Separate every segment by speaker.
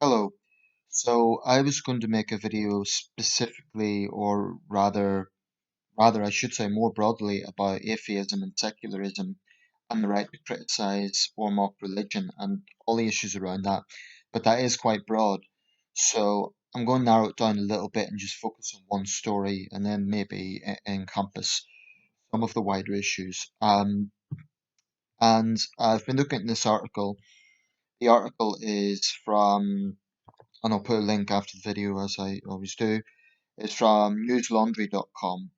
Speaker 1: Hello. So I was going to make a video specifically, or rather, I should say more broadly, about atheism and secularism and the right to criticize or mock religion and all the issues around that. But that is quite broad. So I'm going to narrow it down a little bit and just focus on one story and then maybe encompass some of the wider issues. And I've been looking at this article. The article is from, and I'll put a link after the video as I always do. It's from newslaundry.com,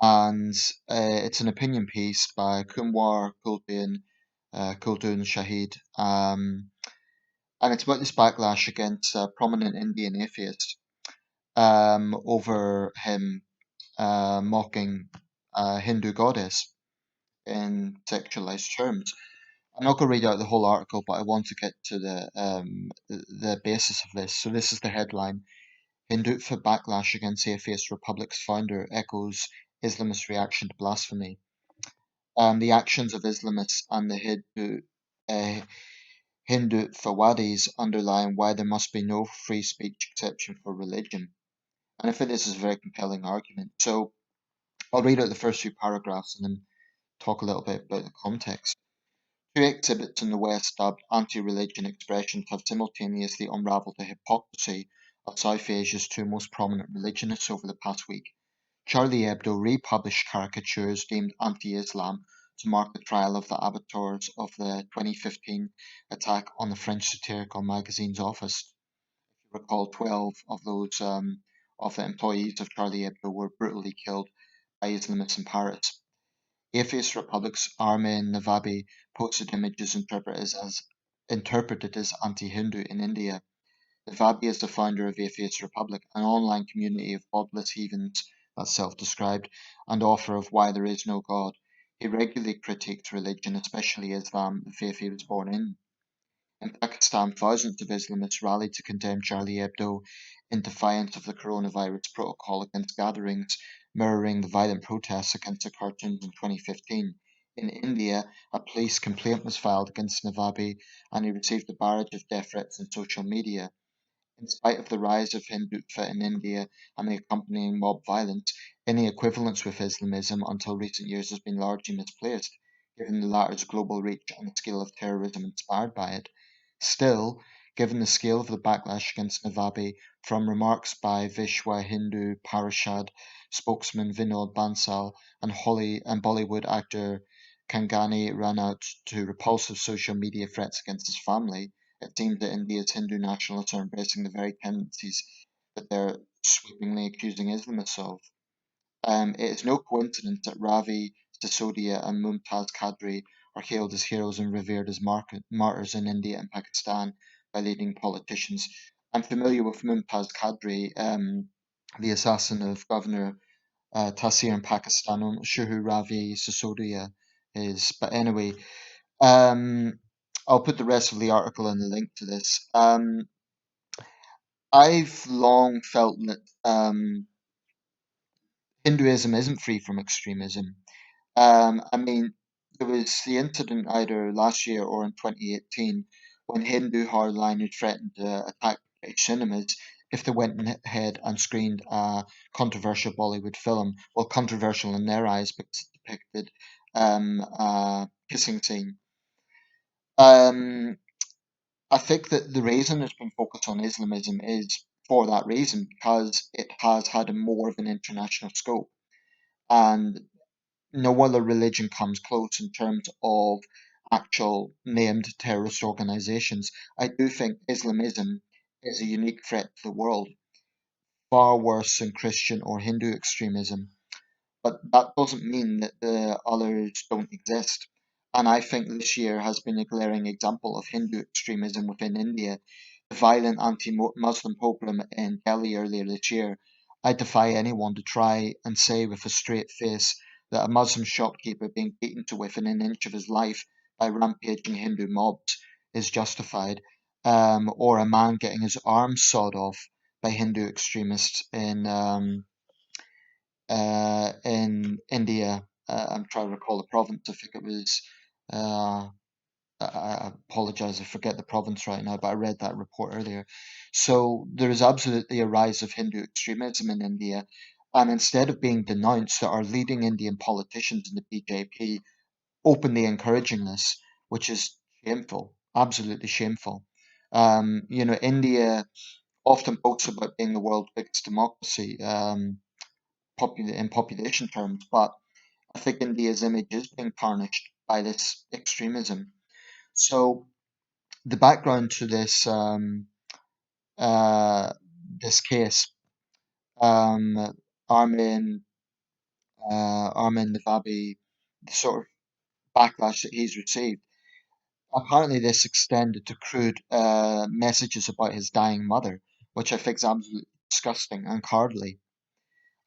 Speaker 1: and it's an opinion piece by Kumwar Kuldoon Shahid, and it's about this backlash against a prominent Indian atheist over him mocking a Hindu goddess in sexualized terms. I'm not going to read out the whole article, but I want to get to the basis of this. So this is the headline. Hindutva backlash against atheist republic's founder echoes Islamist reaction to blasphemy. The actions of Islamists and the uh, Hindutvawadis underline why there must be no free speech exception for religion. And I think this is a very compelling argument. So I'll read out the first few paragraphs and then talk a little bit about the context. Two exhibits in the West dubbed anti-religion expressions have simultaneously unravelled the hypocrisy of South Asia's two most prominent religionists over the past week. Charlie Hebdo republished caricatures deemed anti-Islam to mark the trial of the abettors of the 2015 attack on the French satirical magazine's office. If you recall, 12 of those of the employees of Charlie Hebdo were brutally killed by Islamists in Paris. Atheist Republic's Armin Navabi posted images interpreted as anti-Hindu in India. Navabi is the founder of Atheist Republic, an online community of godless heathens that's self-described, and author of Why There Is No God. He regularly critiques religion, especially Islam, the faith he was born in. In Pakistan, thousands of Islamists rallied to condemn Charlie Hebdo in defiance of the coronavirus protocol against gatherings, mirroring the violent protests against the cartoons in 2015. In India, a police complaint was filed against Navabi, and he received a barrage of death threats on social media. In spite of the rise of Hindutva in India and the accompanying mob violence, any equivalence with Islamism until recent years has been largely misplaced, given the latter's global reach and the scale of terrorism inspired by it. Still, given the scale of the backlash against Navabi, from remarks by Vishwa Hindu Parishad spokesman Vinod Bansal and Bollywood actor Kangani Ranaut to repulsive social media threats against his family, it seems that India's Hindu nationalists are embracing the very tendencies that they're sweepingly accusing Islamists of. It is no coincidence that Ravi Sisodia and Mumtaz Kadri are hailed as heroes and revered as martyrs in India and Pakistan by leading politicians. I'm familiar with Mumtaz Kadri, the assassin of Governor Taseer in Pakistan. I'm not sure who Ravi Sisodia is, but anyway, um, I'll put the rest of the article in the link to this. I've long felt that Hinduism isn't free from extremism. I mean, there was the incident either last year or in 2018 when Hindu hardliners threatened to attack British cinemas if they went ahead and screened a controversial Bollywood film. Well, controversial in their eyes because it depicted a kissing scene. Um, I think that the reason it's been focused on Islamism is for that reason, because it has had a more of an international scope, and no other religion comes close in terms of actual named terrorist organizations. I do think Islamism is a unique threat to the world, far worse than Christian or Hindu extremism. But that doesn't mean that the others don't exist. And I think this year has been a glaring example of Hindu extremism within India. The violent anti-Muslim pogrom in Delhi earlier this year. I defy anyone to try and say with a straight face that a Muslim shopkeeper being beaten to within an inch of his life by rampaging Hindu mobs is justified, or a man getting his arms sawed off by Hindu extremists in India. I'm trying to recall the province. I think it was uh, I apologize, I forget the province right now, but I read that report earlier. So there is absolutely a rise of Hindu extremism in India, and instead of being denounced, our leading Indian politicians in the BJP openly encouraging this, which is shameful, absolutely shameful. India often boasts about being the world's biggest democracy, in population terms, but I think India's image is being tarnished by this extremism. So the background to uh, this case, um, Armin Armin Navabi, the sort of backlash that he's received. Apparently, this extended to crude messages about his dying mother, which I think is absolutely disgusting and cowardly.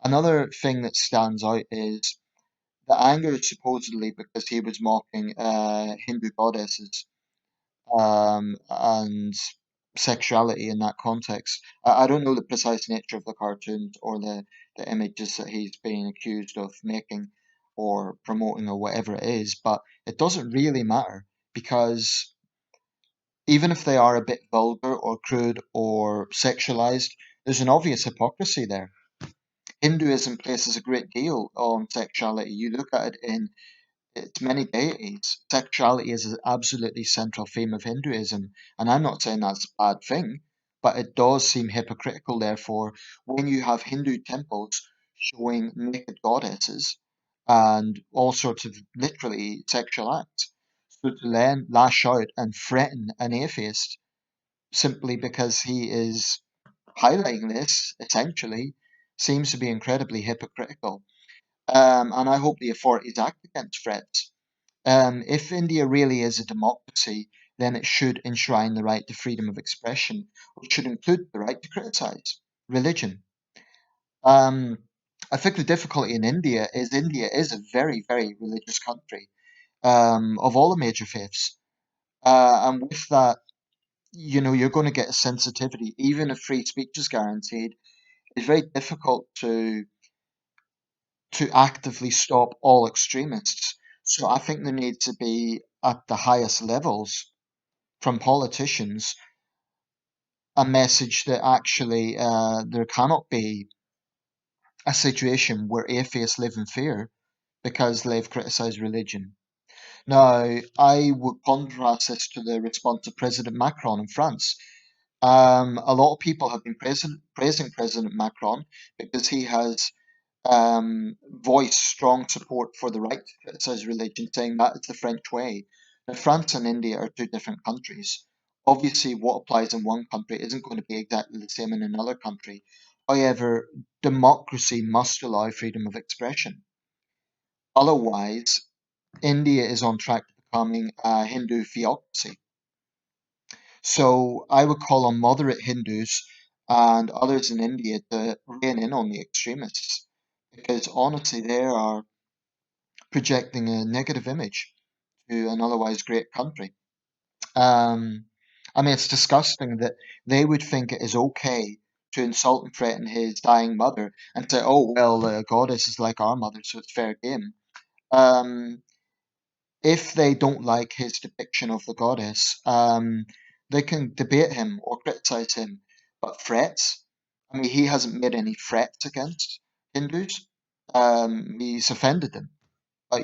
Speaker 1: Another thing that stands out is the anger is supposedly because he was mocking Hindu goddesses and sexuality in that context. I don't know the precise nature of the cartoons or the images that he's being accused of making or promoting or whatever it is, but it doesn't really matter because even if they are a bit vulgar or crude or sexualized, there's an obvious hypocrisy there. Hinduism places a great deal on sexuality. You look at it in its many deities. Sexuality is an absolutely central theme of Hinduism, and I'm not saying that's a bad thing, but it does seem hypocritical, therefore, when you have Hindu temples showing naked goddesses and all sorts of literally sexual acts. So to then lash out and threaten an atheist simply because he is highlighting this, essentially, seems to be incredibly hypocritical. And I hope the authorities act against threats. If India really is a democracy, then it should enshrine the right to freedom of expression, which should include the right to criticize religion. Um, I think the difficulty in India is a very, very religious country of all the major faiths. And with that, you're going to get a sensitivity, even if free speech is guaranteed. It's very difficult to actively stop all extremists. So I think there needs to be at the highest levels from politicians a message that actually there cannot be a situation where atheists live in fear because they've criticised religion. Now, I would contrast this to the response of President Macron in France. A lot of people have been praising President Macron because he has voiced strong support for the right to criticize religion, saying that is the French way. Now, France and India are two different countries. Obviously, what applies in one country isn't going to be exactly the same in another country. However, democracy must allow freedom of expression. Otherwise, India is on track to becoming a Hindu theocracy. So I would call on moderate Hindus and others in India to rein in on the extremists because honestly, they are projecting a negative image to an otherwise great country. Um, I mean, it's disgusting that they would think it is okay to insult and threaten his dying mother and say, oh, well, the goddess is like our mother, so it's fair game. Um, if they don't like his depiction of the goddess, they can debate him or criticize him. But threats, I mean, he hasn't made any threats against Hindus. He's offended them. But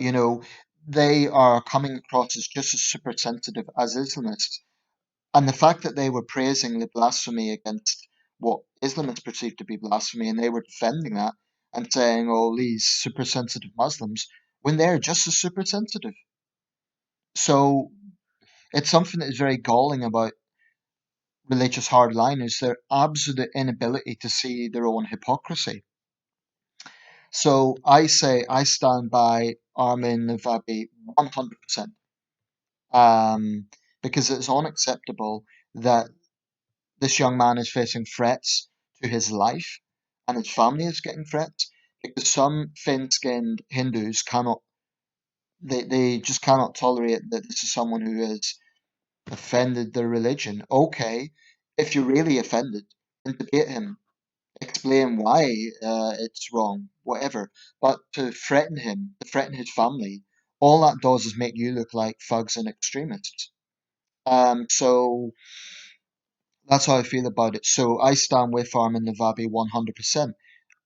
Speaker 1: they are coming across as just as super sensitive as Islamists. And the fact that they were praising the blasphemy against what Islamists perceive to be blasphemy, and they were defending that and saying, "Oh, these super sensitive Muslims," when they're just as super sensitive. So it's something that is very galling about religious hardliners, their absolute inability to see their own hypocrisy. So I say I stand by Armin Navabi 100%. Because it's unacceptable that this young man is facing threats to his life and his family is getting threats because some thin-skinned Hindus they just cannot tolerate that this is someone who has offended their religion. Okay, if you're really offended, then debate him, explain why it's wrong, whatever. But to threaten him, to threaten his family, all that does is make you look like thugs and extremists. So that's how I feel about it. So I stand with Armin Navabi 100%.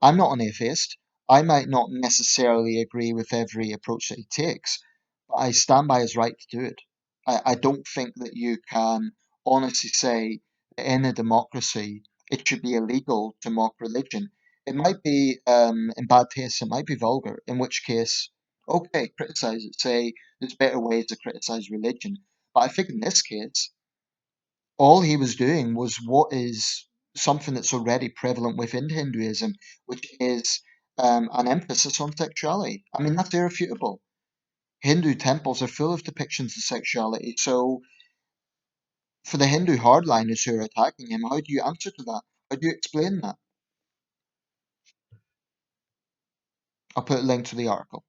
Speaker 1: I'm not an atheist. I might not necessarily agree with every approach that he takes, but I stand by his right to do it. I don't think that you can honestly say that in a democracy it should be illegal to mock religion. It might be in bad taste, it might be vulgar, in which case, okay, criticize it. Say there's better ways to criticize religion. But I think in this case, all he was doing was what is something that's already prevalent within Hinduism, which is an emphasis on sexuality. I mean, that's irrefutable. Hindu temples are full of depictions of sexuality. So, for the Hindu hardliners who are attacking him, how do you answer to that? How do you explain that? I'll put a link to the article.